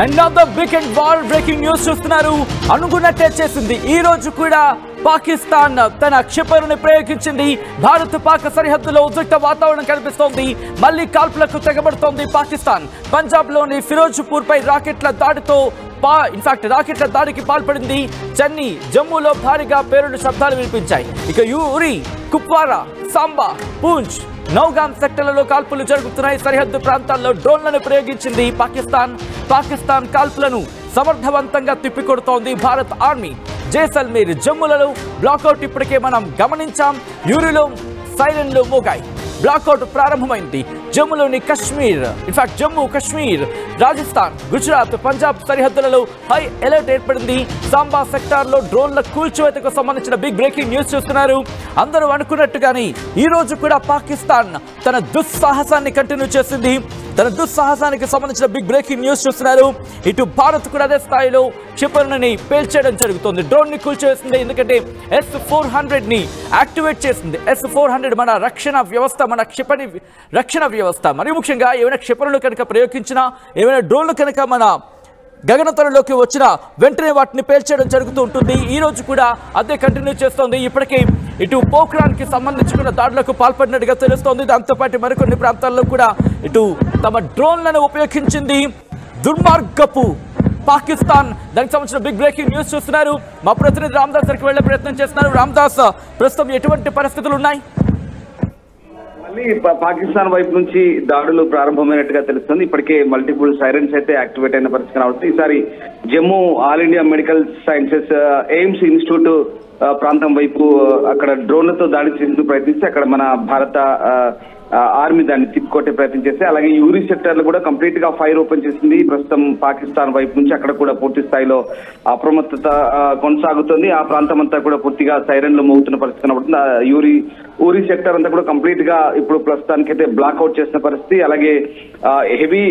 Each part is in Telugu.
Another weekend war breaking news చూస్తున్నారు. అనుకున్నట్టే చేసింది. ఈ రోజు కూడా పాకిస్తాన్ తన క్షిపణిని ప్రయోగించింది. భారత్ పాక్ సరిహద్దులో ఉద్రిక్త వాతావరణం కనిపిస్తోంది. మళ్ళీ కాల్పులకు తెగబడుతోంది పాకిస్తాన్. పంజాబ్ లోని ఫిరోజ్పూర్ పై రాకెట్ల దాడితో ఇన్ఫాక్ట్ రాకెట్ల దాడికి పాల్పడింది. చెన్నై జమ్మూలో భారీగా పేలుడు శబ్దాలు వినిపించాయి. ఇక యూరి కుప్వారా సాంబా పూంచ్ నౌగాం సెక్టర్లలో కాల్పులు జరుగుతున్నాయి. సరిహద్దు ప్రాంతాల్లో డ్రోన్లను ప్రయోగించింది పాకిస్తాన్ కాల్పులను సమర్థవంతంగా తిప్పికొడుతోంది భారత్ ఆర్మీ. జైసల్మేర్ జమ్మూలలో బ్లాకౌట్ ఇప్పటికే మనం గమనించాం. యూరిలో సైరన్లు మోగాయి. బ్లాకౌట్ ప్రారంభమైంది. జమ్మూలోని కశ్మీర్ ఇన్ఫాక్ట్ జమ్మూ కాశ్మీర్ రాజస్థాన్ గుజరాత్ పంజాబ్ సరిహద్దులలో హై అలర్ట్ ఏర్పడింది. సాంబా సెక్టార్లో డ్రోన్ల కూల్చివేతకు సంబంధించిన బిగ్ బ్రేకింగ్ న్యూస్ చూస్తున్నారు. అందరూ అనుకున్నట్టుగానే ఈ రోజు కూడా పాకిస్తాన్ తన దుస్సాహసాన్ని కంటిన్యూ చేసింది. తన దుస్సాహసానికి సంబంధించిన బిగ్ బ్రేకింగ్ న్యూస్ చూస్తున్నారు. ఇటు భారత్ కూడా అదే స్థాయిలో క్షిపణిని పేల్చేయడం జరుగుతుంది. డ్రోన్ ని కూల్చివేసింది. ఎందుకంటే S-400 ని యాక్టివేట్ చేసింది. S-400 మన రక్షణ వ్యవస్థ, మన క్షిపణి రక్షణ వ్యవస్థ. మరి ముఖ్యంగా ఏమైనా క్షిపణులు కనుక ప్రయోగించినా, ఏమైనా డ్రోన్లు కనుక మన గగనతలంలోకి వచ్చినా వెంటనే వాటిని పేల్చేయడం జరుగుతూ ఉంటుంది. ఈ రోజు కూడా అదే కంటిన్యూ చేస్తోంది. ఇప్పటికే ఇటు పోఖ్రాన్కి సంబంధించిన దాడులకు పాల్పడినట్టుగా తెలుస్తోంది. దాంతోపాటు మరికొన్ని ప్రాంతాల్లో కూడా ఇటు తమ డ్రోన్లను ఉపయోగించింది. దుర్మార్గపు పాకిస్తాన్ దానికి సంబంధించిన బిగ్ బ్రేకింగ్ న్యూస్ చూస్తున్నారు. మా ప్రతినిధి రామ్దాస్ దగ్గరికి వెళ్లే ప్రయత్నం చేస్తున్నారు. రామ్దాస్, ప్రస్తుతం ఎటువంటి పరిస్థితులు ఉన్నాయి? మళ్ళీ పాకిస్తాన్ వైపు నుంచి దాడులు ప్రారంభమైనట్టుగా తెలుస్తుంది. ఇప్పటికే మల్టిపుల్ సైరన్స్ అయితే యాక్టివేట్ అయిన పరిస్థితి కనబడుతుంది. ఈసారి Jammu all India medical sciences AIIMS institute ప్రాంతం వైపు అక్కడ డ్రోన్లతో దాడి చేసేందుకు ప్రయత్నిస్తే అక్కడ మన భారత ఆర్మీ దాన్ని తిప్పికొట్టే ప్రయత్నం చేస్తే, అలాగే యూరి సెక్టర్ లో కూడా కంప్లీట్ గా ఫైర్ ఓపెన్ చేసింది. ప్రస్తుతం పాకిస్తాన్ వైపు నుంచి అక్కడ కూడా పూర్తి స్థాయిలో అప్రమత్తత కొనసాగుతుంది. ఆ ప్రాంతం అంతా కూడా పూర్తిగా సైరన్లు మోగుతున్న పరిస్థితి కనబడుతుంది. ఊరి సెక్టర్ అంతా కూడా కంప్లీట్ గా ఇప్పుడు ప్రస్తుతానికి అయితే బ్లాక్అవుట్ చేసిన పరిస్థితి. అలాగే హెవీ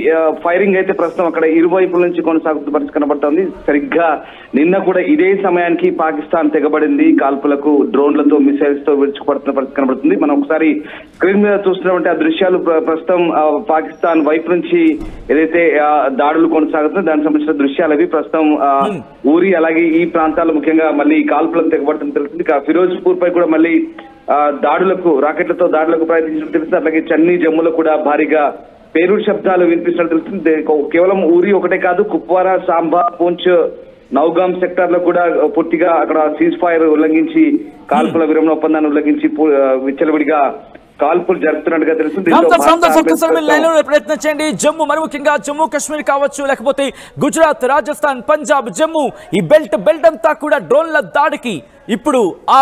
ఫైరింగ్ అయితే ప్రస్తుతం అక్కడ ఇరువైపుల నుంచి కొనసాగుతున్న పరిస్థితి కనబడుతుంది. సరిగ్గా నిన్న కూడా ఇదే సమయానికి పాకిస్తాన్ తెగబడింది. కాల్పులకు డ్రోన్లతో మిసైల్స్ తో విరుచుకుపడుతున్న పరిస్థితి కనబడుతుంది. మనం ఒకసారి స్క్రీన్ మీద చూస్తున్నటువంటి ఆ దృశ్యాలు ప్రస్తుతం పాకిస్తాన్ వైపు నుంచి ఏదైతే దాడులు కొనసాగుతుందో దానికి సంబంధించిన దృశ్యాలు అవి ప్రస్తుతం ఊరి అలాగే ఈ ప్రాంతాల్లో ముఖ్యంగా మళ్ళీ కాల్పులకు తెగబడుతున్న తెలుస్తుంది. ఫిరోజ్పూర్ పై కూడా మళ్ళీ రాకెట్లతో దాడులకు ప్రయత్నించడం తెలుస్తుంది. అలాగే చెన్నై జమ్మూలో కూడా భారీగా పేలుడు శబ్దాలు వినిపిస్తున్నట్టు తెలుస్తుంది. కేవలం ఊరి ఒకటే కాదు, కుప్వారా సాంబా పూంచ్ నౌగాం సెక్టార్ లో కూడా పూర్తిగా అక్కడ సీజ్ ఫైర్ ఉల్లంఘించి కాల్పుల విరమణ ఒప్పందాన్ని ఉల్లంఘించి విచ్చలవిడిగా కాల్పులు జరుపుతున్నట్టుగా తెలుస్తుంది. ప్రయత్నం చేయండి. జమ్మూ మరి ముఖ్యంగా జమ్మూ కాశ్మీర్ కావచ్చు, లేకపోతే గుజరాత్ రాజస్థాన్ పంజాబ్ జమ్మూ ఈ బెల్ట్ అంతా కూడా డ్రోన్ల దాడికి ఇప్పుడు ఆ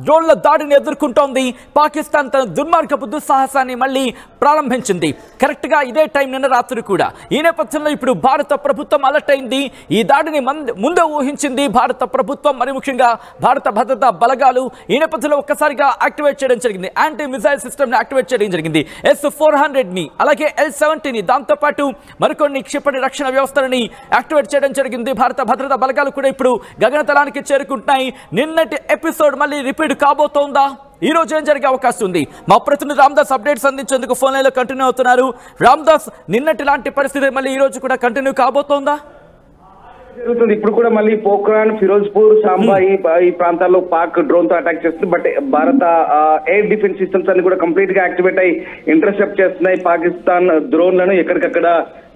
డ్రోన్ల దాడిని ఎదుర్కొంటోంది. పాకిస్తాన్ తన దుర్మార్గపు దుస్సాహసాన్ని మళ్ళీ ప్రారంభించింది. కరెక్ట్ గా ఇదే టైం నిన్న రాత్రి కూడా. ఈ నేపథ్యంలో ఇప్పుడు భారత ప్రభుత్వం అలర్ట్ అయింది. ఈ దాడిని ముందే ఊహించింది భారత ప్రభుత్వం, మరి ముఖ్యంగా భారత భద్రతా బలగాలు. ఈ నేపథ్యంలో ఒక్కసారిగా యాక్టివేట్ చేయడం జరిగింది. యాంటీ మిసైల్ సిస్టమ్ ని యాక్టివేట్ చేయడం జరిగింది. S-400 ని అలాగే L-70 ని దాంతో పాటు మరికొన్ని క్షిపణి రక్షణ వ్యవస్థలని యాక్టివేట్ చేయడం జరిగింది. భారత భద్రతా బలగాలు కూడా ఇప్పుడు గగనతలానికి చేరుకుంటున్నాయి. నిన్నటి ఎపిసోడ్ మళ్ళీ రిపీట్ కాబోతోందా? ఈ రోజు ఏం జరిగే అవకాశం ఉంది? మా ప్రతినిధి రామ్దాస్ అప్డేట్స్ అందించేందుకు ఫోన్ లైన్ లో కంటిన్యూ అవుతున్నారు. రామ్దాస్, నిన్నటి లాంటి పరిస్థితి మళ్ళీ ఈ రోజు కూడా కంటిన్యూ కాబోతోందా? జరుగుతుంది. ఇప్పుడు కూడా మళ్ళీ పోఖ్రాన్ ఫిరోజ్పూర్ సాంబా ఈ ప్రాంతాల్లో పాక్ డ్రోన్ తో అటాక్ చేస్తుంది. బట్ భారత ఎయిర్ డిఫెన్స్ సిస్టమ్స్ అన్ని కూడా కంప్లీట్ గా యాక్టివేట్ అయ్యి ఇంటర్సెప్ట్ చేస్తున్నాయి. పాకిస్తాన్ డ్రోన్లను ఎక్కడికక్కడ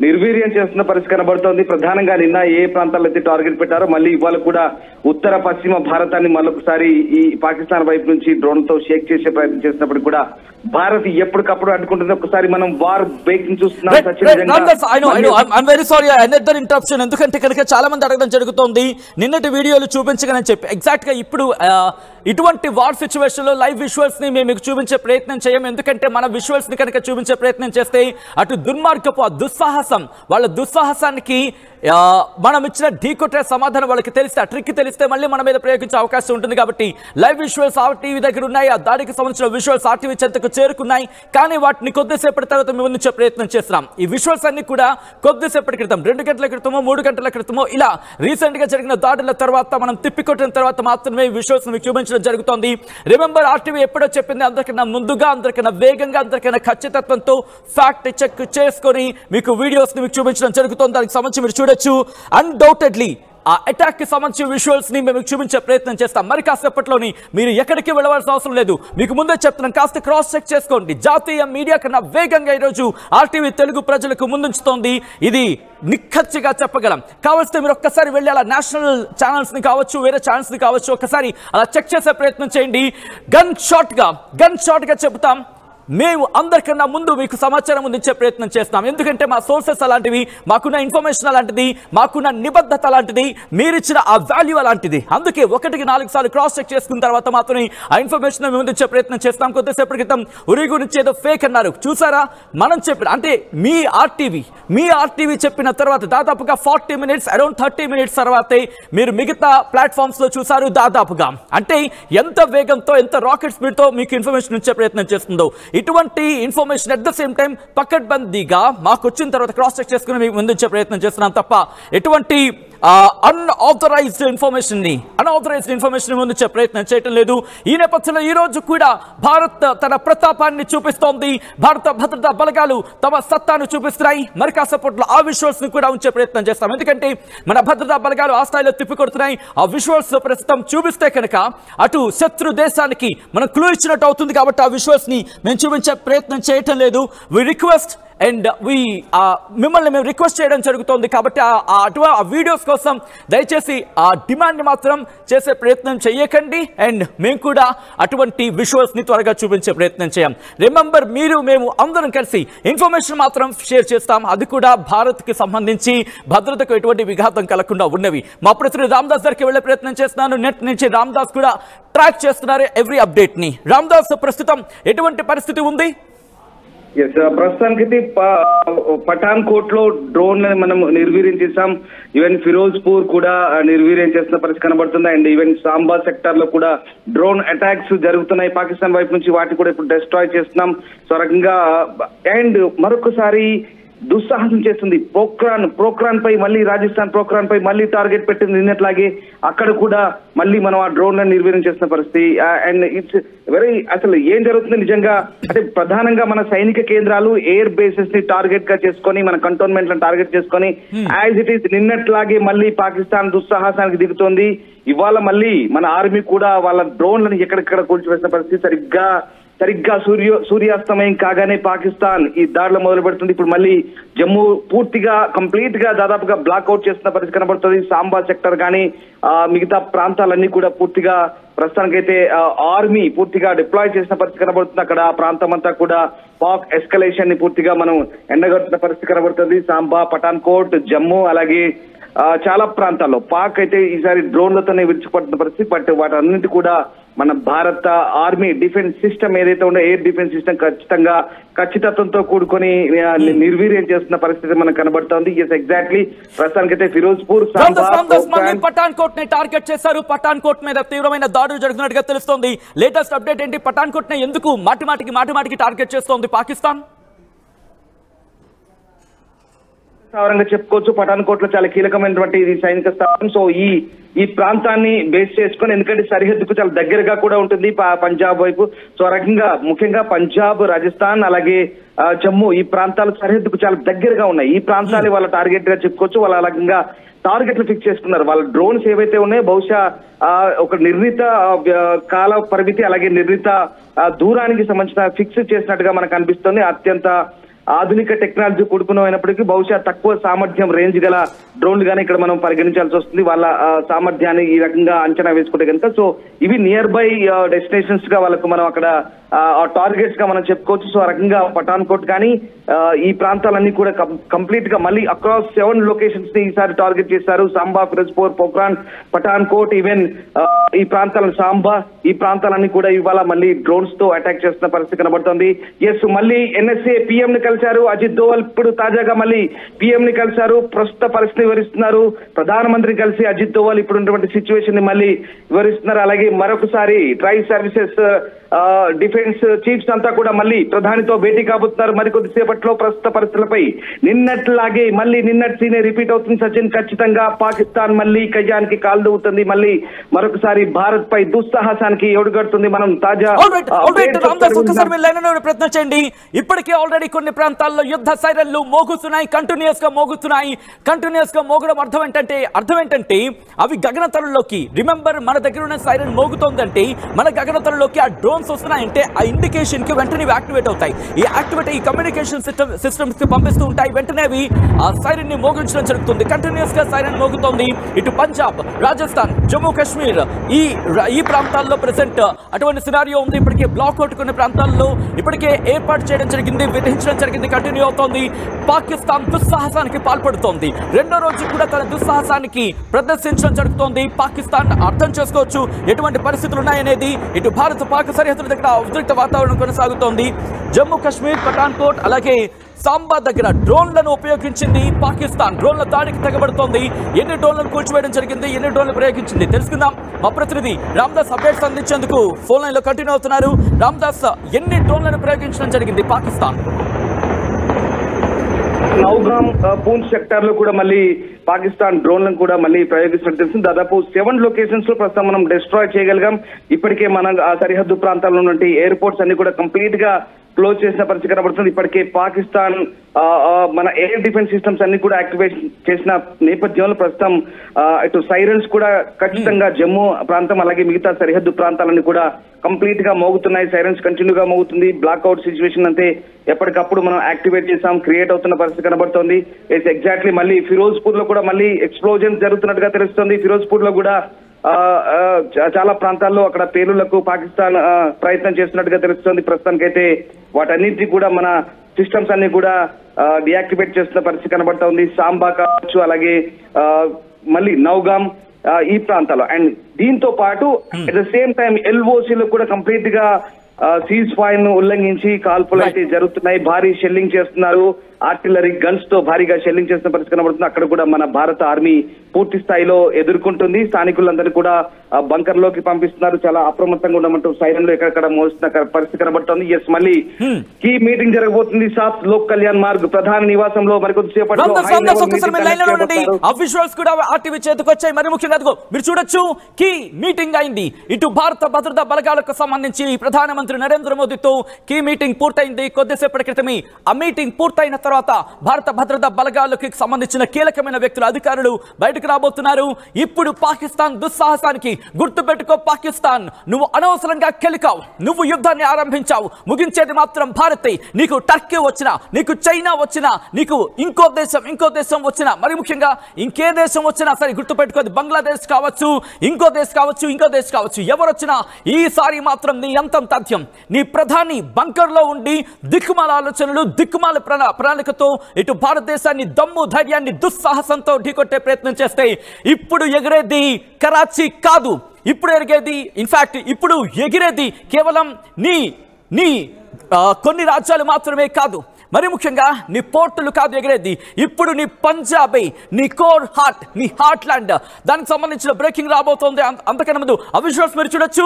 నిర్వీర్యం చేస్తున్న పరిస్థితి కనబడుతోంది. ప్రధానంగా నిన్న ఏ ప్రాంతాల్లో అయితే టార్గెట్ పెట్టారో మళ్ళీ ఇవాళ కూడా ఉత్తర పశ్చిమ భారతాన్ని మళ్ళొకసారి ఈ పాకిస్తాన్ వైపు నుంచి డ్రోన్ తో షేక్ చేసే ప్రయత్నం చేసినప్పుడు కూడా భారత్ ఎప్పటికప్పుడు అడ్డుకుంటుంది. ఒకసారి మనం వార్ బ్రేకింగ్ చూస్తున్నాం. ఎందుకంటే కనుక చాలా మంది అడగడం జరుగుతోంది. నిన్నటి వీడియోలు చూపించగానే చెప్పి ఎగ్జాక్ట్ గా ఇప్పుడు ఇటువంటి వార్ సిచ్యువేషన్ లో లైవ్ విజువల్స్ ని మేము మీకు చూపించే ప్రయత్నం చేయము. ఎందుకంటే మన విజువల్స్ ని కనుక చూపించే ప్రయత్నం చేస్తే అటు దుర్మార్గపు దుస్సాహసం, వాళ్ళ దుస్సాహసానికి మనం ఇచ్చిన ఢీకొట్టే సమాధానం వాళ్ళకి తెలిస్తే, ఆ ట్రిక్ తెలిస్తే మళ్ళీ మన మీద ప్రయోగించే అవకాశం ఉంటుంది. కాబట్టి లైవ్ విజువల్స్ RTV దగ్గర ఉన్నాయి. ఆ దాడికి సంబంధించిన విజువల్స్ RTV చెంతకు చేరుకున్నాయి. కానీ వాటిని కొద్దిసేపటి తర్వాత మేము అందించే ప్రయత్నం చేస్తున్నాం. ఈ విజువల్స్ అన్ని కూడా కొద్దిసేపటి క్రితం 2 గంటల క్రితమో 3 గంటల క్రితమో ఇలా కూడా రీసెంట్ గా జరిగిన దాడుల తర్వాత మనం తిప్పికొట్టిన తర్వాత మాత్రమే విజువల్స్ మీకు చూపించడం జరుగుతోంది. రిమెంబర్ ఆర్టీవీ ఎప్పుడో చెప్పింది, అందరికన్నా ముందుగా, అందరికన్నా వేగంగా, అందరికన్నా ఖచ్చితత్వంతో ఫ్యాక్ట్ చెక్ చేసుకొని మీకు వీడియోస్ ని మీకు చూపించడం జరుగుతుంది. దానికి సంబంధించి మీరు చూడొచ్చు. అన్డౌటెడ్లీ ఆ అటాక్ కి సంబంధించిన విజువల్స్ ని మేము చూపించే ప్రయత్నం చేస్తాం. మరి కాసేపట్లోని మీరు ఎక్కడికి వెళ్ళవలసిన అవసరం లేదు, మీకు ముందే చెప్తున్నాం, కాస్త క్రాస్ చెక్ చేసుకోండి. జాతీయ మీడియా కన్నా వేగంగా ఈరోజు ఆర్టీవీ తెలుగు ప్రజలకు ముందుంచుతోంది. ఇది నిఖచ్చిగా చెప్పగలం. కావలిస్తే మీరు ఒక్కసారి వెళ్ళి అలా నేషనల్ ఛానల్స్ ని కావచ్చు, వేరే ఛానల్స్ ని కావచ్చు, ఒక్కసారి అలా చెక్ చేసే ప్రయత్నం చేయండి. గన్ షాట్ గా చెబుతాం, మేము అందరికన్నా ముందు మీకు సమాచారం అందించే ప్రయత్నం చేస్తాం. ఎందుకంటే మా సోర్సెస్ అలాంటివి, మాకున్న ఇన్ఫర్మేషన్ అలాంటిది, మాకున్న నిబద్ధత అలాంటిది, మీరిచ్చిన ఆ వాల్యూ అలాంటిది. అందుకే 1-4 సార్లు క్రాస్ చెక్ చేసుకున్న తర్వాత మాత్రమే ఆ ఇన్ఫర్మేషన్ మేము అందించే ప్రయత్నం చేస్తాం. కొద్దిసేపటి క్రితం ఉరి గురించి ఏదో ఫేక్ అన్నారు, చూసారా? మనం చెప్పిన అంటే మీ ఆర్టీవీ చెప్పిన తర్వాత దాదాపుగా 40 minutes, అరౌండ్ 30 minutes తర్వాతే మీరు మిగతా ప్లాట్ఫామ్స్ లో చూసారు. దాదాపుగా అంటే ఎంత వేగంతో, ఎంత రాకెట్ స్పీడ్ తో మీకు ఇన్ఫర్మేషన్ ఇచ్చే ప్రయత్నం చేస్తుందో. ఇటువంటి information at the same time పకడ్బందీగా మాకు వచ్చిన తర్వాత క్రాస్ చెక్ చేసుకుని మీకు ముందుంచే ప్రయత్నం చేస్తున్నాం తప్ప ఎటువంటి అన్ఆథరైజ్డ్ ఇన్ఫర్మేషన్ ముందుంచే ప్రయత్నం చేయటం లేదు. ఈ నేపథ్యంలో ఈ రోజు కూడా భారత్ తన ప్రతాపాన్ని చూపిస్తోంది. భారత భద్రతా బలగాలు తమ సత్తాను చూపిస్తున్నాయి. మరి కాసేపట్లో ఆ విజువల్స్ ని కూడా ఉంచే ప్రయత్నం చేస్తాం. ఎందుకంటే మన భద్రతా బలగాలు ఆ స్థాయిలో తిప్పికొడుతున్నాయి. ఆ విజువల్స్ ప్రస్తుతం చూపిస్తే కనుక అటు శత్రు దేశానికి మనం క్లూ ఇచ్చినట్టు అవుతుంది. కాబట్టి ఆ విజువల్స్ ని మేము చూపించే ప్రయత్నం చేయటం లేదు. వి రిక్వెస్ట్ అండ్ మిమ్మల్ని మేము రిక్వెస్ట్ చేయడం జరుగుతోంది. కాబట్టి ఆ వీడియోస్ కోసం దయచేసి ఆ డిమాండ్ని మాత్రం చేసే ప్రయత్నం చేయకండి. అండ్ మేము కూడా అటువంటి విజువల్స్ని త్వరగా చూపించే ప్రయత్నం చేయం. రిమెంబర్, మేము అందరం కలిసి ఇన్ఫర్మేషన్ మాత్రం షేర్ చేస్తాం. అది కూడా భారత్కి సంబంధించి భద్రతకు ఎటువంటి విఘాతం కలగకుండా ఉన్నవి. మా ప్రతినిధి రామ్దాస్ దగ్గరికి వెళ్లే ప్రయత్నం చేస్తున్నాను. నెట్ నుంచి రామ్దాస్ కూడా ట్రాక్ చేస్తున్నారు ఎవ్రీ అప్డేట్ ని. రామ్దాస్, ప్రస్తుతం ఎటువంటి పరిస్థితి ఉంది? ప్రస్తుతానికి పఠాన్ కోట్ లో డ్రోన్ మనం నిర్వీర్యం చేశాం. ఈవెన్ ఫిరోజ్పూర్ కూడా నిర్వీర్యం చేసిన పరిస్థితి కనబడుతుంది. అండ్ ఈవెన్ సాంబా సెక్టర్ లో కూడా డ్రోన్ అటాక్స్ జరుగుతున్నాయి పాకిస్తాన్ వైపు నుంచి. వాటిని కూడా ఇప్పుడు డిస్ట్రాయ్ చేస్తున్నాం. సో రకంగా అండ్ మరొకసారి దుస్సాహసం చేస్తుంది. పోఖ్రాన్ పై మళ్ళీ, రాజస్థాన్ పోఖ్రాన్ పై మళ్ళీ టార్గెట్ పెట్టింది. నిన్నట్లాగే అక్కడ కూడా మళ్ళీ మనం ఆ డ్రోన్లను నిర్వీర్యం చేస్తున్న పరిస్థితి. అండ్ ఇట్స్ వెరీ, అసలు ఏం జరుగుతుంది నిజంగా అంటే ప్రధానంగా మన సైనిక కేంద్రాలు, ఎయిర్ బేసెస్ ని టార్గెట్ గా చేసుకొని, మన కంటోన్మెంట్ లను టార్గెట్ చేసుకొని యాజ్ ఇట్ ఈస్ నిన్నట్లాగే మళ్ళీ పాకిస్తాన్ దుస్సాహసానికి దిగుతోంది. ఇవాళ మళ్ళీ మన ఆర్మీ కూడా వాళ్ళ డ్రోన్లను ఎక్కడెక్కడ కూల్చివేసిన పరిస్థితి. సరిగ్గా సూర్యాస్తమయం కాగానే పాకిస్తాన్ ఈ దాడులు మొదలు పెడుతుంది. ఇప్పుడు మళ్ళీ జమ్మూ పూర్తిగా కంప్లీట్ గా దాదాపుగా బ్లాక్అవుట్ చేస్తున్న పరిస్థితి కనబడుతుంది. సాంబా సెక్టర్ కానీ మిగతా ప్రాంతాలన్నీ కూడా పూర్తిగా ప్రస్తుతానికైతే ఆర్మీ పూర్తిగా డిప్లాయ్ చేసిన పరిస్థితి కనబడుతుంది. అక్కడ ఆ ప్రాంతం అంతా కూడా పాక్ ఎస్కలేషన్ ని పూర్తిగా మనం ఎండగడుతున్న పరిస్థితి కనబడుతుంది. సాంబా, పఠాన్ కోట్, జమ్మూ అలాగే చాలా ప్రాంతాల్లో పాక్ అయితే ఈసారి డ్రోన్లతోనే విడిచిపడుతున్న పరిస్థితి. బట్ వాటన్నిటి కూడా మన భారత ఆర్మీ డిఫెన్స్ సిస్టమ్ ఏదైతే ఉందో, ఎయిర్ డిఫెన్స్ సిస్టమ్ ఖచ్చితంగా ఖచ్చితత్వంతో కూడుకొని నిర్వీర్యం చేస్తున్న పరిస్థితి మనకు కనబడుతోంది. Yes, exactly. ప్రస్తుతానికైతే ఫిరోజ్పూర్, పఠాన్ కోట్ ని టార్గెట్ చేశారు. పఠాన్ కోట్ మీద తీవ్రమైన దాడులు జరుగుతున్నట్టుగా తెలుస్తోంది. లేటెస్ట్ అప్డేట్ ఏంటి? పఠాన్ కోట్ ని ఎందుకు మాటిమాటికి టార్గెట్ చేస్తోంది పాకిస్తాన్? స్థావరంగా చెప్పుకోవచ్చు. పఠాన్ కోట్ లో చాలా కీలకమైనటువంటి ఇది సైనిక స్థావరం. సో ఈ ప్రాంతాన్ని బేస్ చేసుకొని, ఎందుకంటే సరిహద్దుకు చాలా దగ్గరగా కూడా ఉంటుంది పంజాబ్ వైపు. సో ఆ రకంగా ముఖ్యంగా పంజాబ్, రాజస్థాన్ అలాగే జమ్మూ ఈ ప్రాంతాలు సరిహద్దుకు చాలా దగ్గరగా ఉన్నాయి. ఈ ప్రాంతాన్ని వాళ్ళ టార్గెట్ గా చెప్పుకోవచ్చు. వాళ్ళ రకంగా టార్గెట్లు ఫిక్స్ చేసుకున్నారు. వాళ్ళ డ్రోన్స్ ఏవైతే ఉన్నాయో బహుశా ఒక నిర్ణీత కాల పరిమితి అలాగే నిర్ణీత దూరానికి సంబంధించిన ఫిక్స్ చేసినట్టుగా మనకు అనిపిస్తుంది. అత్యంత ఆధునిక టెక్నాలజీ కూడుకున్నప్పటికీ బహుశా తక్కువ సామర్థ్యం రేంజ్ గల డ్రోన్లు గానీ ఇక్కడ మనం పరిగణించాల్సి వస్తుంది. వాళ్ళ సామర్థ్యాన్ని ఈ రకంగా అంచనా వేసుకుంటే కనుక. సో ఇవి నియర్ బై డెస్టినేషన్స్ గా వాళ్ళకు మనం అక్కడ టార్గెట్స్ గా మనం చెప్పుకోవచ్చు. సో ఆ రకంగా పఠాన్ కోట్ కానీ ఈ ప్రాంతాలన్నీ కూడా కంప్లీట్ గా మళ్ళీ అక్రాస్ 7 లొకేషన్స్ ని ఈసారి టార్గెట్ చేశారు. సాంబా, ఫిరోజ్పూర్, పోఖ్రాన్, పఠాన్ కోట్, ఈవెన్ ఈ ప్రాంతాలను సాంబా ఈ ప్రాంతాలన్నీ కూడా ఇవాళ మళ్ళీ డ్రోన్స్ తో అటాక్ చేస్తున్న పరిస్థితి కనబడుతోంది. ఎస్, మళ్ళీ ఎన్ఎస్ఏ పీఎం ని కలిశారు. అజిత్ దోవల్ ఇప్పుడు తాజాగా మళ్ళీ పీఎం ని కలిశారు. ప్రస్తుత పరిస్థితిని వివరిస్తున్నారు. ప్రధానమంత్రిని కలిసి అజిత్ దోవల్ ఇప్పుడు ఉన్నటువంటి సిచ్యువేషన్ ని మళ్ళీ వివరిస్తున్నారు. అలాగే మరొకసారి ట్రై సర్వీసెస్ డిఫెన్స్ చీఫ్స్ అంతా కూడా మళ్ళీ ప్రధానితో భేటీ కాబోతున్నారు మరికొద్దిసేపట్లో. ప్రస్తుత పరిస్థితులపై నిన్నట్లాగే మళ్ళీ నిన్నటి సీనే రిపీట్ అవుతుంది సచిన్. ఖచ్చితంగా పాకిస్తాన్ మళ్ళీ కయ్యానికి కాల్దవుతుంది, మళ్ళీ మరొకసారి భారత్ పై దుస్సాహసానికి ఒడిగడుతుంది. మనం తాజా ప్రయత్నం చేయండి. ఇప్పటికే ఆల్రెడీ కొన్ని ప్రాంతాల్లో యుద్ధ సైరన్లు మోగుతున్నాయి, కంటిన్యూస్ గా మోగుతున్నాయి. కంటిన్యూస్ గా మోగడం అర్థం ఏంటంటే అవి గగనతలంలోకి, రిమెంబర్ మన దగ్గర ఉన్న సైరన్ మోగుతోందంటే మన గగనతలంలోకి ఆ డ్రోన్స్ వస్తున్నాయంటే ఆ ఇండికేషన్ కి వెంటనే యాక్టివేట్ అవుతాయి. ఈ కమ్యూనికేషన్ సిస్టమ్స్ కి పంపిస్తూ ఉంటాయి. వెంటనే అవి ఆ సైరన్ ని మోగించడం జరుగుతుంది. కంటిన్యూస్ గా సైరన్ మోగుతోంది. ఇటు పంజాబ్, రాజస్థాన్, జమ్మూ కాశ్మీర్ ఈ ప్రాంతాల్లో ప్రెసెంట్ అటువంటి సినారియో ఉంది. ఇప్పటికే బ్లాక్అవుట్ కొన్ని ప్రాంతాల్లో ఇప్పటికే ఏర్పాటు చేయడం జరిగింది, విధించడం జరిగింది. కంటిన్యూ అవుతోంది. పాకిస్తాన్ దుస్సాహసానికి పాల్పడుతోంది. రెండో రోజు కూడా తన దుస్సాహసానికి ప్రదర్శించడం జరుగుతోంది. పాకిస్తాన్ అర్థం చేసుకోవచ్చు ఎటువంటి పరిస్థితులు ఉన్నాయనేది. ఇటు భారత పాక్ సరిహద్దుల దగ్గర ఉద్రిక్త వాతావరణం కొనసాగుతోంది. జమ్మూ కాశ్మీర్, పఠాన్కోట్ అలాగే సాంబా దగ్గర డ్రోన్లను ఉపయోగించింది పాకిస్తాన్. డ్రోన్ల దాడికి తెగబడుతోంది. ఎన్ని డ్రోన్లను కూల్చివేయడం జరిగింది, ఎన్ని డ్రోన్లు ప్రయోగించింది తెలుసుకుందాం. మా ప్రతినిధి రామ్దాస్ అప్డేట్స్ అందించేందుకు ఫోన్ లైన్ లో కంటిన్యూ అవుతున్నారు. రామ్దాస్, ఎన్ని డ్రోన్లను ప్రయోగించడం జరిగింది పాకిస్తాన్? నౌగాం, పూంచ్ సెక్టార్ లో కూడా మళ్ళీ పాకిస్తాన్ డ్రోన్లను కూడా మళ్ళీ ప్రయోగిస్తున్నట్టు తెలిసింది. దాదాపు 7 లొకేషన్స్ లో ప్రస్తుతం మనం డిస్ట్రాయ్ చేయగలిగాం. ఇప్పటికే మన సరిహద్దు ప్రాంతాల్లో ఉన్నటువంటి ఎయిర్పోర్ట్స్ అన్ని కూడా కంప్లీట్ గా క్లోజ్ చేసిన పరిస్థితి కనబడుతుంది. ఇప్పటికే పాకిస్తాన్ మన ఎయిర్ డిఫెన్స్ సిస్టమ్స్ అన్ని కూడా యాక్టివేట్ చేసిన నేపథ్యంలో ప్రస్తుతం ఇటు సైరన్స్ కూడా ఖచ్చితంగా జమ్మూ ప్రాంతం అలాగే మిగతా సరిహద్దు ప్రాంతాలన్నీ కూడా కంప్లీట్ గా మోగుతున్నాయి. సైరన్స్ కంటిన్యూగా మోగుతుంది. బ్లాక్అవుట్ సిచ్యువేషన్ అంతే ఎప్పటికప్పుడు మనం యాక్టివేట్ చేసాం, క్రియేట్ అవుతున్న పరిస్థితి కనబడుతోంది. ఎగ్జాక్ట్లీ మళ్ళీ ఫిరోజ్పూర్ లో కూడా మళ్ళీ ఎక్స్ప్లోజన్ జరుగుతున్నట్టుగా తెలుస్తుంది. ఫిరోజ్పూర్ లో కూడా చాలా ప్రాంతాల్లో అక్కడ పేలుళ్లకు పాకిస్తాన్ ప్రయత్నం చేస్తున్నట్టుగా తెలుస్తుంది. ప్రస్తుతానికైతే వాటన్నింటినీ కూడా మన సిస్టమ్స్ అన్ని కూడా డియాక్టివేట్ చేస్తున్న పరిస్థితి కనబడతా ఉంది. సాంబా కావచ్చు, అలాగే మళ్ళీ నౌగాం ఈ ప్రాంతాల్లో. అండ్ దీంతో పాటు అట్ ద సేమ్ టైం ఎల్ఓసీలో కూడా కంప్లీట్ గా సీజ్ ఫైర్ ను ఉల్లంఘించి కాల్పులు అయితే జరుగుతున్నాయి. భారీ షెల్లింగ్ చేస్తున్నారు. ఆర్టిలరీ గన్స్ తో భారీగా షెల్లింగ్ చేస్తున్న పరిస్థితి కనబడుతుంది. అక్కడ కూడా మన భారత ఆర్మీ పూర్తి స్థాయిలో ఎదుర్కొంటుంది. స్థానికులందరూ కూడా బంకర్ లోకి పంపిస్తున్నారు. చాలా అప్రమత్తంగా ఉండమంటూ సైరన్లు ఎక్కడెక్కడ మోస్తున్న పరిస్థితి కనబడుతుంది. ఎస్, మళ్ళీ కీ మీటింగ్ జరగబోతుంది సాత్ లోక్ కళ్యాణ్ మార్గ్ ప్రధాన నివాసంలో మరికొద్దిసేపట్లో. అఫీషియల్స్ కూడా ఆర్టీవీ చేతికి వచ్చాయి. మరి ముఖ్యంగా మీరు చూడొచ్చు, కీ మీటింగ్ అయింది. ఇటు భారత భద్రతా బలగాలకు సంబంధించి ప్రధానమంత్రి నరేంద్ర మోదీతో కీ మీటింగ్ పూర్తయింది. కొద్దిసేపటి క్రితమే ఆ మీటింగ్ పూర్తయిన తర్వాత భారత భద్రతా బలగాలకు సంబంధించిన కీలకమైన వ్యక్తులు, అధికారులు బయటకు రాబోతున్నారు. ఇప్పుడు పాకిస్తాన్ దుస్సాహసానికి గుర్తుపెట్టుకో పాకిస్తాన్, నువ్వు అనవసరంగా కెలికావు, నువ్వు యుద్ధాన్ని ఆరంభించావు, ముగించేది మాత్రం భారతే. నీకు టర్కీ వచ్చినా, నీకు చైనా వచ్చినా, నీకు ఇంకో దేశం వచ్చినా, మరి ముఖ్యంగా ఇంకే దేశం వచ్చినా సరే గుర్తుపెట్టుకోదు, బంగ్లాదేశ్ కావచ్చు, ఇంకో దేశం కావచ్చు, ఎవరొచ్చినా ఈసారి మాత్రం నీ అంతం తథ్యం. నీ ప్రధాని బంకర్ లో ఉండి దిక్కుమాల ఆలోచనలు, దిక్కుమాల ప్రణాళికతో ఇటు భారతదేశాన్ని దమ్ము ధైర్యాన్ని దుస్సాహసంతో ఢీకొట్టే ప్రయత్నం చేస్తే ఇప్పుడు ఎగిరేది కరాచీ కాదు, ఇప్పుడు ఎగిరేది కేవలం నీ కొన్ని రాజ్యాలు మాత్రమే కాదు, మరి ముఖ్యంగా నీ పోర్టులు కాదు ఎగిరేది. ఇప్పుడు నీ పంజాబే, నీ కోర్ హార్ట్, నీ హార్ట్ ల్యాండ్, దానికి సంబంధించిన బ్రేకింగ్ రాబోతోంది. అంతకన్నా ముందు అవిశ్వాస్ మీరు చూడొచ్చు,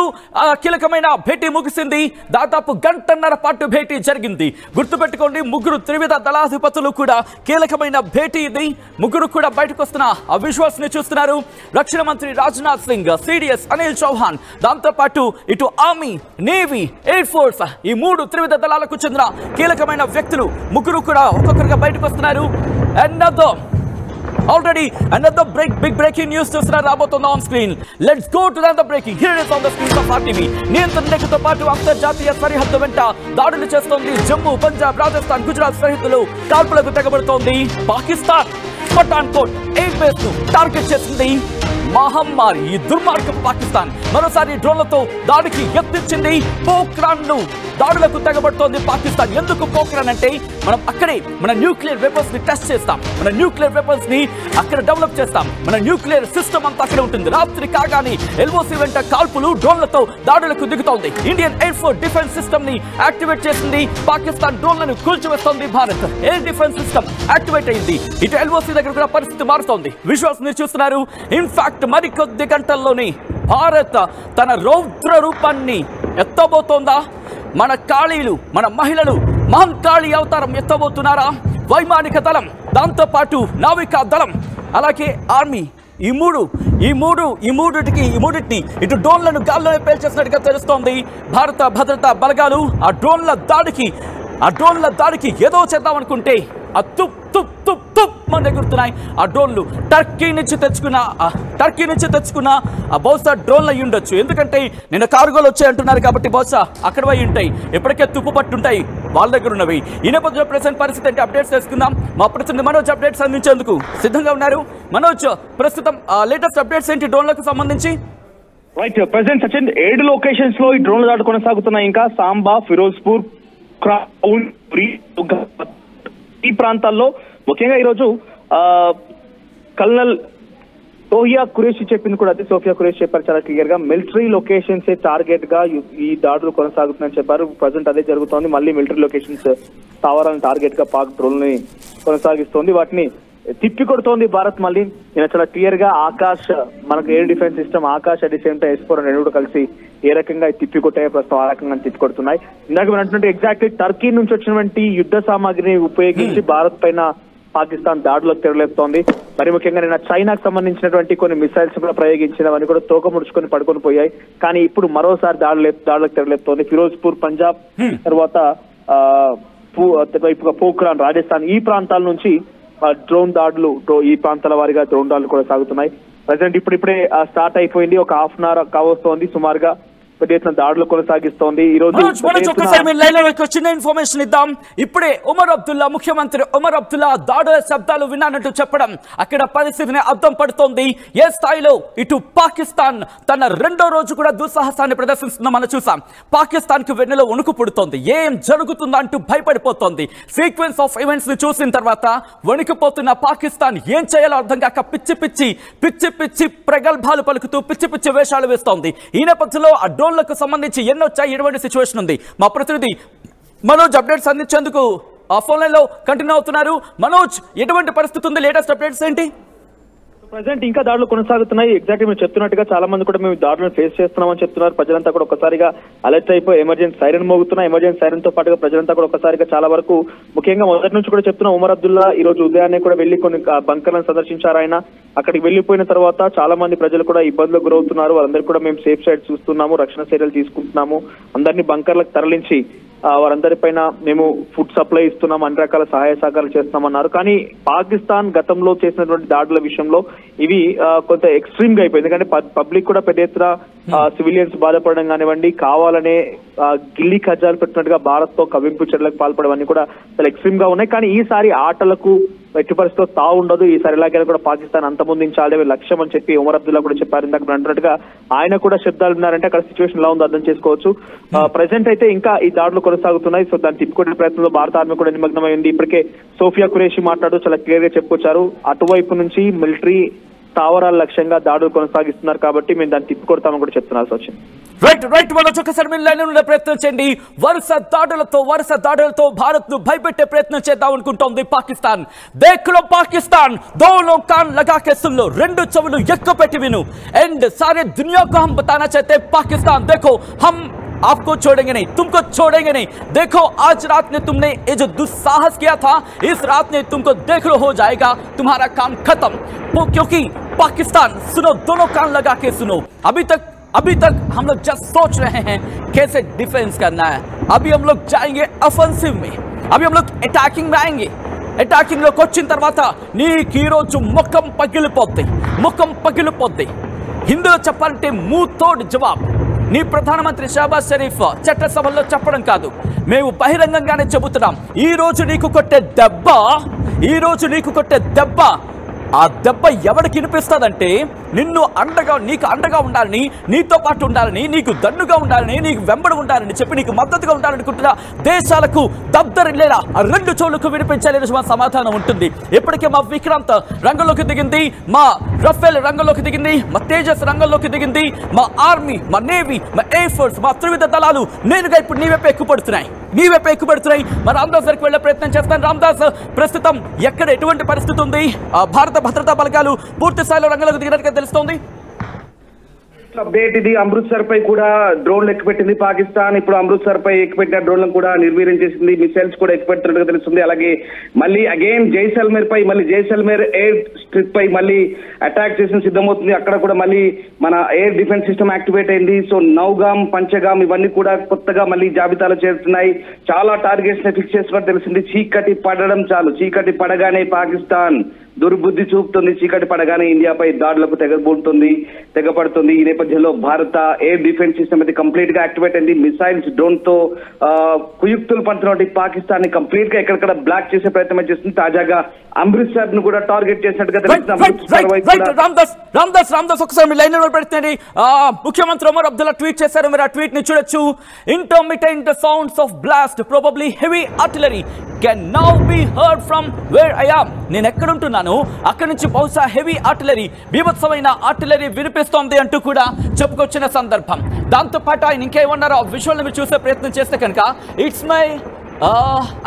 కీలకమైన భేటీ ముగిసింది. దాదాపు గంటన్నర పాటు భేటీ జరిగింది. గుర్తుపెట్టుకోండి, ముగ్గురు త్రివిధ దళాధిపతులు కూడా కీలకమైన భేటీ ఇది. ముగ్గురు కూడా బయటకు వస్తున్న అవిశ్వాస్ ని చూస్తున్నారు. రక్షణ మంత్రి రాజ్నాథ్ సింగ్, సిడిఎస్ అనిల్ చౌహాన్, దాంతో పాటు ఇటు ఆర్మీ, నేవీ, ఎయిర్ ఫోర్స్, ఈ 3 త్రివిధ దళాలకు చెందిన కీలకమైన వ్యక్తులు ముగ్గురు కూడా ఒక్కొక్కరుగా బయటకు వస్తున్నారు. Another big breaking news చూస్తున్నారు రాబోతుంది on screen. Let's go to the breaking. Here is on the screen off RTV. నియంత్రణ రేఖతో పాటు అంతర్జాతీయ సరిహద్దు వెంట దాడులు చేస్తోంది జమ్మూ, పంజాబ్, రాజస్థాన్, గుజరాత్ సరిహద్దులు కాల్పులకు తెగబడుతోంది పాకిస్తాన్. పఠాన్కోట్ ఎయిర్ బేస్ ను టార్గెట్ చేసింది మహమ్మారి. ఈ దుర్మార్గం పాకిస్తాన్ మరోసారి డ్రోన్లతో దాడికి యత్నించింది. పోఖ్రాన్ ను దాడులకు తెగబడుతోంది పాకిస్తాన్. ఎందుకు పోఖ్రాన్ అంటే మనం అక్కడే మన న్యూక్లియర్ వెపన్స్ ని టెస్ట్ చేస్తాం, మన న్యూక్లియర్ వెపన్స్ ని అక్కడ డెవలప్ చేస్తాం, మన న్యూక్లియర్ సిస్టమ్ అంతా అక్కడే ఉంటుంది. రాత్రి కాగానే ఎల్ఓసి వెంట కాల్పులు, డ్రోన్లతో దాడులకు దిగుతోంది. Indian air force defence system ని యాక్టివేట్ చేసింది పాకిస్తాన్. డ్రోన్లను కూల్చివేస్తోంది Bharat. Air defence system activate అయింది. ఇటు ఎల్ఓసి దగ్గర కూడా పరిస్థితి మారుతోంది. విజువల్స్ మీరు చూస్తున్నారు. ఇన్ఫాక్ట్ మరికొద్ది గంటల్లోనే భారత్ తన రౌద్ర రూపాన్ని ఎత్తబోతోందా? మన కాళీలు, మన మహిళలు మహంకాళి అవతారం ఎత్తబోతున్నారా? వైమానిక దళం, దాంతోపాటు నావికా దళం, అలాగే ఆర్మీ, ఈ మూడిటిని ఇటు డ్రోన్లను గాల్లోనే పేల్చేసినట్టుగా తెలుస్తోంది. భారత భద్రతా బలగాలు ఆ డ్రోన్ల దాడికి ఏదో చేద్దామనుకుంటే ఆ తుప్ మన ఎగురుతున్నాయి ఆ డ్రోన్లు. టర్కీ నుంచి తెచ్చుకున్న బహుశా డ్రోన్లు అయి ఉండొచ్చు. ఎందుకంటే నిన్న కార్గోలు వచ్చాయి అంటున్నారు కాబట్టి బహుశా అక్కడ పోయి ఉంటాయి. ఎప్పటికే తుప్పు పట్టుంటాయి వాళ్ళ దగ్గర ఉన్నవి. ఈ నేపథ్యంలో ప్రెసెంట్ పరిస్థితి అంటే అప్డేట్స్ తెలుసుకుందాం. మా ప్రతినిధి మనోజ్ అప్డేట్స్ అందించేందుకు సిద్ధంగా ఉన్నారు. మనోజ్, ప్రస్తుతం లేటెస్ట్ అప్డేట్స్ ఏంటి డ్రోన్లకు సంబంధించి? రైట్, ప్రెసెంట్ సచిన్ 7 లొకేషన్స్ లో ఈ డ్రోన్ల దాడి కొనసాగుతున్నాయి. ఇంకా సాంబా, ఫిరోజ్పూర్, ఈ ప్రాంతాల్లో ముఖ్యంగా ఈరోజు కల్నల్ సోఫియా ఖురేషి చెప్పింది కూడా అదే. సోఫియా ఖురేషి చెప్పారు చాలా క్లియర్ గా, మిలిటరీ లొకేషన్స్ టార్గెట్ గా ఈ దాడులు కొనసాగుతున్నాయని చెప్పారు. ప్రజెంట్ అదే జరుగుతోంది. మళ్ళీ మిలిటరీ లొకేషన్స్ స్థావరాలను టార్గెట్ గా పాక్ డ్రోన్ ని కొనసాగిస్తోంది. వాటిని తిప్పి కొడుతోంది భారత్. మళ్ళీ నేను చాలా క్లియర్ గా ఆకాశ్, మనకు air defence system Akash at the same time S-4 రెండు కూడా కలిసి ఏ రకంగా తిప్పి కొట్టాయో ప్రస్తుతం ఆ రకంగా తిప్పి కొడుతున్నాయి. ఇందాక విన్నటువంటి ఎగ్జాక్ట్లీ టర్కీ నుంచి వచ్చినటువంటి యుద్ధ సామాగ్రిని ఉపయోగించి భారత్ పైన పాకిస్తాన్ దాడులకు తెరలేపుతోంది. మరి ముఖ్యంగా నిన్న చైనాకు సంబంధించినటువంటి కొన్ని మిసైల్స్ కూడా ప్రయోగించినవన్నీ కూడా తోక ముడుచుకొని పడుకొని పోయాయి. కానీ ఇప్పుడు మరోసారి దాడులకు తెరలేపుతోంది. ఫిరోజ్పూర్ పంజాబ్, తర్వాత పోఖ్రాన్ రాజస్థాన్, ఈ ప్రాంతాల నుంచి డ్రోన్ దాడులు, ఈ ప్రాంతాల వారిగా డ్రోన్ దాడులు కూడా సాగుతున్నాయి. ప్రజెంట్ ఇప్పుడిప్పుడే స్టార్ట్ అయిపోయింది. ఒక హాఫ్ అన్ అవర్ కావస్తోంది సుమారుగా. పెద్ద ఎత్తున దాడులు కొనసాగిస్తోంది. ఈ రోజు చిన్న ఇన్ఫర్మేషన్ ఇద్దాం. ఇప్పుడే ముఖ్యమంత్రి ఉమర్ అబ్దుల్లా దాడుల శబ్దాలు విన్నానంటూ చెప్పడం అక్కడ పరిస్థితిని అర్థం పడుతోంది. ఏ స్థాయిలో ఇటు పాకిస్తాన్ తన రెండో రోజు కూడా దుస్సాహసాన్ని ప్రదర్శిస్తుందో మనం చూసాం. పాకిస్తాన్ కి వెన్నెలో వణుకు పుడుతోంది. ఏం జరుగుతుందో అంటూ భయపడిపోతోంది. సీక్వెన్స్ ఆఫ్ ఈవెంట్స్ ని చూసిన తర్వాత వణికిపోతున్న పాకిస్తాన్ ఏం చేయాలో అర్థం కాక పిచ్చి పిచ్చి ప్రగల్భాలు పలుకుతూ పిచ్చి వేషాలు వేస్తోంది. ఈ నేపథ్యంలో డ్రోన్లకు సంబంధించి ఎన్నొచ్చాయి, ఎటువంటి సిచ్యువేషన్ ఉంది? మా ప్రతినిధి మనోజ్ అప్డేట్స్ అందించేందుకు ఫోన్ లైన్ లో కంటిన్యూ అవుతున్నారు. మనోజ్, ఎటువంటి పరిస్థితి ఉంది? లేటెస్ట్ అప్డేట్స్ ఏంటి? ప్రజెంట్ ఇంకా దాడులు కొనసాగుతున్నాయి. ఎగ్జాక్ట్లీ మీరు చెప్తున్నట్టుగా చాలా మంది కూడా మేము దాడులను ఫేస్ చేస్తున్నామని చెప్తున్నారు. ప్రజలంతా కూడా ఒక్కసారిగా అలర్ట్ అయిపోయి ఎమర్జెన్సీ సైరన్ మోగుతున్నా. ఎమర్జెన్సీ సైరన్ తో పాటుగా ప్రజలంతా కూడా ఒక్కసారిగా చాలా వరకు, ముఖ్యంగా మొదటి నుంచి కూడా చెప్తున్నా, ఉమర్ అబ్దుల్లా ఈ రోజు ఉదయాన్నే కూడా వెళ్లి కొన్ని బంకర్లను సందర్శించారు. ఆయన అక్కడికి వెళ్లిపోయిన తర్వాత చాలా మంది ప్రజలు కూడా ఇబ్బందులకు గురవుతున్నారు. వాళ్ళందరూ కూడా మేము సేఫ్ సైడ్ చూస్తున్నాము, రక్షణ చర్యలు తీసుకుంటున్నాము, అందరినీ బంకర్లకు తరలించి వారందరిపైన మేము ఫుడ్ సప్లై ఇస్తున్నాం, అన్ని రకాల సహాయ సహకారాలు చేస్తున్నామన్నారు. కానీ పాకిస్తాన్ గతంలో చేసినటువంటి దాడుల విషయంలో ఇవి కొంత ఎక్స్ట్రీమ్ గా అయిపోయింది. ఎందుకంటే పబ్లిక్ కూడా పెద్ద ఎత్తున సివిలియన్స్ బాధపడడం కానివ్వండి, కావాలనే గిల్లీ కజ్జాలు పెట్టినట్టుగా భారత్ తో కవింపు చర్యలకు పాల్పడవన్నీ కూడా చాలా ఎక్స్ట్రీమ్ గా ఉన్నాయి. కానీ ఈసారి ఆటలకు ఎట్టి పరిస్థితిలో తావు ఉండదు. ఈసారి ఎలాగైనా కూడా పాకిస్తాన్ అంతమొందించాలి లక్ష్యం అని చెప్పి ఉమర్ అబ్దుల్లా కూడా చెప్పారు. ఇందాక అంటున్నట్టుగా ఆయన కూడా శబ్దాలు ఉన్నారంటే అక్కడ సిచ్యువేషన్ ఎలా ఉందో అర్థం చేసుకోవచ్చు. ప్రెసెంట్ అయితే ఇంకా ఈ దాడులు కొనసాగుతున్నాయి. సో దాన్ని తిప్పుకునే ప్రయత్నంలో భారత ఆర్మీ కూడా నిమగ్నమైంది. ఇప్పటికే సోఫియా ఖురేషి మాట్లాడుతూ చాలా క్లియర్ గా చెప్పుకొచ్చారు, అటువైపు నుంచి మిలిటరీ స్థావరాల లక్ష్యంగా దాడులు కొనసాగిస్తున్నారు కాబట్టి మేము దాన్ని తిప్పికొడతామని కూడా చెప్తున్నారు. సచిన్ రైట్ మనోజ్, ఒకసారి మీరు లైన్ ఉండే ప్రయత్నం చేయండి. వరుస దాడులతో భారత్ ను భయపెట్టే ప్రయత్నం చేద్దాం అనుకుంటోంది పాకిస్తాన్. దేఖ్లో పాకిస్తాన్ దోనో కాన్ లగా के सुन लो, రెండు చెవులు ఎక్కుపెట్టి విను. అండ్ सारे दुनिया को हम बताना चाहते हैं, पाकिस्तान देखो हम आपको छोड़ेंगे नहीं, तुमको छोड़ेंगे नहीं. देखो आज रात में तुमने ये जो दुस्साहस किया था, इस रात में तुमको देख लो हो जाएगा तुम्हारा काम खत्म. क्योंकि पाकिस्तान सुनो, दोनों कान लगा के सुनो. अभी तक हम लोग जस्ट सोच रहे हैं कैसे डिफेंस करना है. अभी हम लोग जाएंगे ऑफेंसिव में, अभी हम लोग अटैकिंग में आएंगे. अटैकिंग लोग వచ్చిన తర్వాత నీకు ఈ రోజు ముఖం పగిలిపోద్ది. హిందీలో చెప్పాలంటే మూతోడ్ జవాబ్. నీ ప్రధానమంత్రి షహబాజ్ షరీఫ్ చట్టసభల్లో చెప్పడం కాదు, మేము బహిరంగంగానే చెబుతున్నాం. ఈ రోజు నీకు కొట్టే దెబ్బ ఆ దెబ్బ ఎవరికి వినిపిస్తుందంటే నీకు అండగా ఉండాలని, నీతో పాటు ఉండాలని, నీకు దన్నుగా ఉండాలని, నీకు వెంబడి ఉండాలని చెప్పి నీకు మద్దతుగా ఉండాలనుకుంటున్న దేశాలకు దద్దరిల్లేలా ఆ రెండు చెవులకు వినిపించాలని మా సమాధానం ఉంటుంది. ఇప్పటికే మా విక్రాంత్ రంగంలోకి దిగింది, మా రఫేల్ రంగంలోకి దిగింది, మా తేజస్ రంగంలోకి దిగింది, మా ఆర్మీ, మా నేవీ, మా ఎయిర్ ఫోర్స్, మా త్రివిధ దళాలు నేరుగా ఇప్పుడు నీ వైపు ఎక్కుపడుతున్నాయి. మా రామ్దాస్ గారికి వెళ్లే ప్రయత్నం చేస్తాను. రామ్దాస్, ప్రస్తుతం ఎక్కడ ఎటువంటి పరిస్థితి ఉంది? భారత భద్రతా బలగాలు పూర్తి స్థాయిలో రంగంలోకి దిగినట్టుగా తెలుస్తోంది. అప్డేట్ ఇది. అమృత్సర్ పై కూడా డ్రోన్లు ఎక్కుపెట్టింది పాకిస్తాన్. ఇప్పుడు అమృత్సర్ పై ఎక్కుపెట్టిన డ్రోన్లను కూడా నిర్వీర్యం చేసింది. మిసైల్స్ కూడా ఎక్కుపెడుతున్నట్టుగా తెలుస్తుంది. అలాగే మళ్ళీ అగైన్ జైసల్మేర్ పై జైసల్మేర్ ఎయిర్ స్ట్రిప్ పై మళ్ళీ అటాక్ చేసిన సిద్ధమవుతుంది. అక్కడ కూడా మళ్ళీ మన ఎయిర్ డిఫెన్స్ సిస్టమ్ యాక్టివేట్ అయింది. సో నౌగామ్, పంచగామ్ ఇవన్నీ కూడా కొత్తగా మళ్ళీ జాబితాలో చేరుతున్నాయి. చాలా టార్గెట్స్ ని ఫిక్స్ చేస్తున్నట్టు తెలిసింది. చీకటి పడడం చాలు, చీకటి పడగానే పాకిస్తాన్ దుర్బుద్ధి చూపుతుంది. చీకటి పడగానే ఇండియాపై దాడులకు తెగపడుతుంది. ఈ నేపథ్యంలో భారత ఎయిర్ డిఫెన్స్ సిస్టమ్ అయితే కంప్లీట్ గా యాక్టివేట్ అయింది. మిసైల్స్, డ్రోన్ తో కుయుక్తులు పంచుతున్నటువంటి పాకిస్తాన్ ని కంప్లీట్ గా ఎక్కడెక్కడ బ్లాక్ చేసే ప్రయత్నం చేస్తుంది. తాజాగా అమృత్సర్ ను కూడా టార్గెట్ చేసినట్టుగా రామ్దాస్ ఒకసారి మీ లైన్ లో పెడుతుంది. ముఖ్యమంత్రి ఒమర్ అబ్దుల్లా ట్వీట్ చేశారు. మీరు ఆ ట్వీట్ ని చూడొచ్చు. Intermittent sounds of blast, probably heavy artillery can now be heard from where I am. నేను ఎక్కడుంటున్నాను అక్కడి నుంచి బహుశా హెవీ ఆర్టిలరీ, బీభత్సమైన ఆర్టిలరీ వినిపిస్తోంది అంటూ కూడా చెప్పుకొచ్చిన సందర్భం. దాంతో పాటు ఆయన ఇంకేమన్నారో ఆ విజువల్ మీరు చూసే ప్రయత్నం చేస్తే కనుక ఇట్స్ మై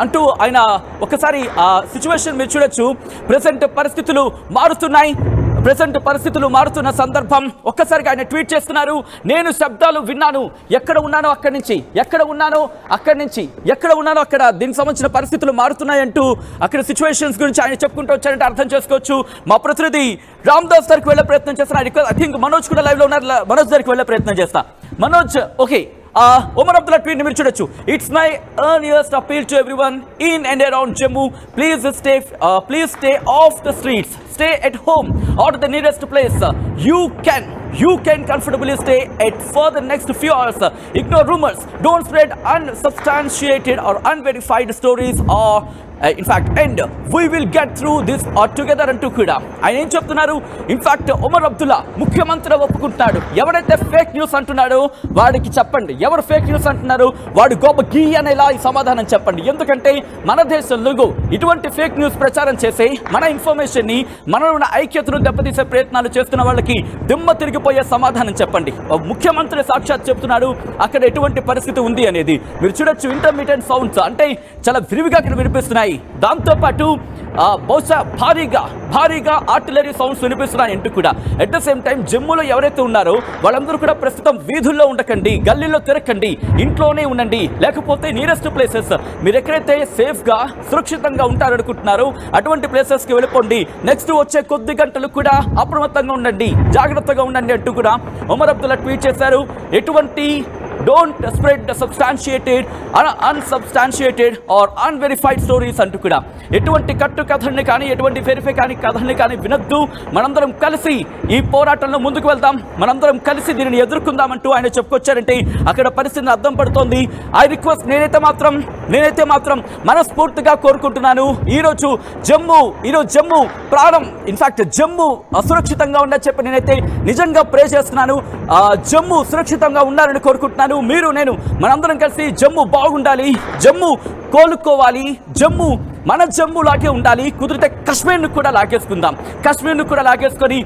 అంటూ ఆయన ఒకసారి ఆ సిచ్యువేషన్ మీరు చూడొచ్చు. ప్రెసెంట్ పరిస్థితులు మారుతున్న సందర్భం ఒక్కసారిగా ఆయన ట్వీట్ చేస్తున్నారు. నేను శబ్దాలు విన్నాను, ఎక్కడ ఉన్నానో అక్కడి నుంచి, అక్కడ దీనికి సంబంధించిన పరిస్థితులు మారుతున్నాయంటూ అక్కడ సిచ్యువేషన్స్ గురించి ఆయన చెప్పుకుంటూ వచ్చారంటే అర్థం చేసుకోవచ్చు. మా ప్రతినిధి రామ్దాస్ దగ్గరికి వెళ్ళే ప్రయత్నం చేస్తున్నారు. ఐ థింక్ మనోజ్ కూడా లైవ్ లో ఉన్నారు. మనోజ్ దగ్గరికి వెళ్ళే ప్రయత్నం చేస్తా. Manoj, okay, Omar Abdullah tweet మీరు చూడొచ్చు. It's my earliest appeal to everyone in and around Jammu. Please stay off the streets. Stay at home or to the nearest place. You can comfortably stay at for the next few hours. Ignore rumors. Don't spread unsubstantiated or unverified stories or in fact and we will get through this together అంటూ కూడా ఆయన ఏం చెప్తున్నారు. ఇన్ఫాక్ట్ ఒమర్ అబ్దుల్లా ముఖ్యమంత్రి ఒప్పుకుంటున్నాడు. ఎవరైతే ఫేక్ న్యూస్ అంటున్నాడో వాడికి చెప్పండి, ఎవరు ఫేక్ న్యూస్ అంటున్నారు వాడు గొప్ప గీ అనేలా ఈ సమాధానం చెప్పండి. ఎందుకంటే మన దేశంలో ఇటువంటి ఫేక్ న్యూస్ ప్రచారం చేసి మన ఇన్ఫర్మేషన్ ని, మనలో ఉన్న ఐక్యతను దెబ్బతీసే ప్రయత్నాలు చేస్తున్న వాళ్ళకి దిమ్మ తిరిగిపోయే సమాధానం చెప్పండి. ముఖ్యమంత్రి సాక్షాత్ చెప్తున్నాడు అక్కడ ఎటువంటి పరిస్థితి ఉంది అనేది. మీరు చూడొచ్చు. ఇంటర్మీడియట్ సౌండ్స్ అంటే చాలా విరివిగా ఇక్కడ వినిపిస్తున్నాయి. దాంతో పాటు బహుశా భారీగా ఆర్టిలరీ సౌండ్స్ వినిపిస్తున్నాయి అంటూ కూడా. అట్ ద సేమ్ టైం జమ్మూలో ఎవరైతే ఉన్నారో వాళ్ళందరూ కూడా ప్రస్తుతం వీధుల్లో ఉండకండి, గల్లీలో తిరగకండి, ఇంట్లోనే ఉండండి. లేకపోతే నియరెస్ట్ ప్లేసెస్ మీరు ఎక్కడైతే సేఫ్ గా సురక్షితంగా ఉంటారనుకుంటున్నారో అటువంటి ప్లేసెస్ కి వెళ్ళిపోండి. నెక్స్ట్ వచ్చే కొద్ది గంటలు కూడా అప్రమత్తంగా ఉండండి, జాగ్రత్తగా ఉండండి అంటూ కూడా ఒమర్ అబ్దుల్లా ట్వీట్ చేశారు. ఎటువంటి don't spread substantiated, unsubstantiated or unverified stories అంటూ కూడా ఎటువంటి కట్టు కథల్ని కానీ, ఎటువంటి వెరిఫై కాని కథల్ని కానీ వినొద్దు. మనందరం కలిసి ఈ పోరాటంలో ముందుకు వెళ్దాం, మనందరం కలిసి దీనిని ఎదుర్కొందామంటూ ఆయన చెప్పుకొచ్చారంటే అక్కడ పరిస్థితిని అర్థం పడుతోంది. ఐ రిక్వెస్ట్ నేనైతే మాత్రం మనస్ఫూర్తిగా కోరుకుంటున్నాను. ఈరోజు జమ్మూ ప్రాణం, ఇన్ఫాక్ట్ జమ్మూ అసురక్షితంగా ఉందని చెప్పి నేనైతే నిజంగా ప్రే చేస్తున్నాను. జమ్మూ సురక్షితంగా ఉండాలని కోరుకుంటున్నాను. మీరు, నేను, మనందరం కలిసి జమ్మూ బాగుండాలి, జమ్మూ కోలుకోవాలి, జమ్మూ మన జమ్మూ లాగే ఉండాలి. కుదిరితే కశ్మీర్ను కూడా లాగేసుకుందాం. కశ్మీర్ను కూడా లాగేసుకొని